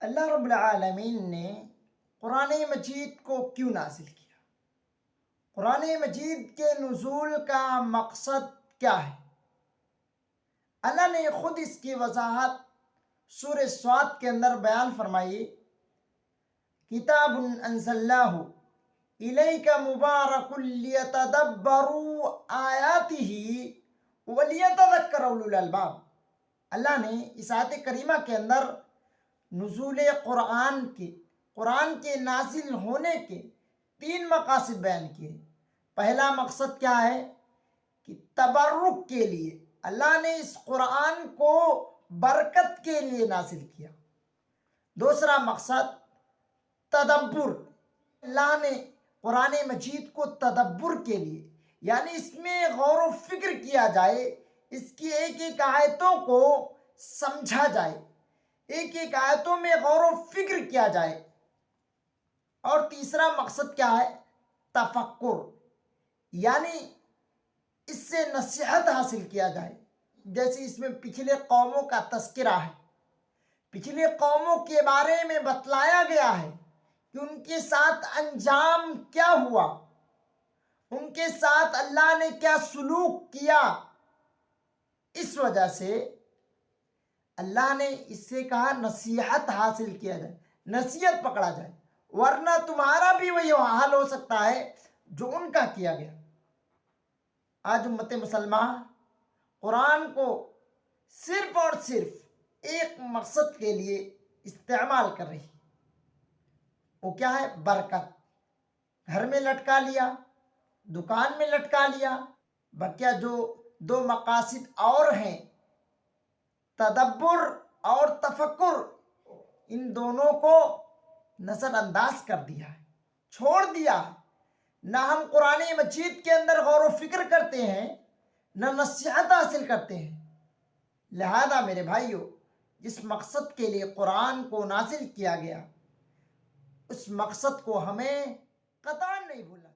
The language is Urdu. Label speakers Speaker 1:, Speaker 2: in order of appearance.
Speaker 1: اللہ رب العالمین نے قرآن مجید کو کیوں نازل کیا؟ قرآن مجید کے نزول کا مقصد کیا ہے؟ اللہ نے خود اس کی وضاحت سورہ صاد کے اندر بیان فرمائی، کتاب انزلناہ الیک مبارک لیتدبروا آیاتہ ولیتذکر اولو الالباب۔ اللہ نے اس آیت کریمہ کے اندر نزول قرآن کے نازل ہونے کے 3 مقاصد بیان کیے۔ پہلا مقصد کیا ہے کہ تبرک کے لیے اللہ نے اس قرآن کو برکت کے لیے نازل کیا۔ دوسرا مقصد تدبر، اللہ نے قرآن مجید کو تدبر کے لیے، یعنی اس میں غور و فکر کیا جائے، اس کی ایک ایک آیتوں کو سمجھا جائے، ایک ایک آیتوں میں غور و فکر کیا جائے۔ اور تیسرا مقصد کیا ہے؟ تفکر، یعنی اس سے نصیحت حاصل کیا جائے۔ جیسے اس میں پچھلے قوموں کا تذکرہ ہے، پچھلے قوموں کے بارے میں بتلایا گیا ہے کہ ان کے ساتھ انجام کیا ہوا، ان کے ساتھ اللہ نے کیا سلوک کیا۔ اس وجہ سے اللہ نے اس سے کہا نصیحت حاصل کیا جائے، نصیحت پکڑا جائے، ورنہ تمہارا بھی وہی حال ہو سکتا ہے جو ان کا کیا گیا۔ آج امت مسلمہ قرآن کو صرف اور صرف ایک مقصد کے لیے استعمال کر رہی، وہ کیا ہے؟ برکت۔ گھر میں لٹکا لیا، دکان میں لٹکا لیا، بقیہ جو 2 مقاصد اور ہیں، تدبر اور تفکر، ان دونوں کو نظر انداز کر دیا ہے، چھوڑ دیا ہے۔ نہ ہم قرآن مجید کے اندر غور و فکر کرتے ہیں، نہ نصیحت حاصل کرتے ہیں۔ لہذا میرے بھائیو، جس مقصد کے لیے قرآن کو نازل کیا گیا، اس مقصد کو ہمیں قطعاً نہیں بھولنا۔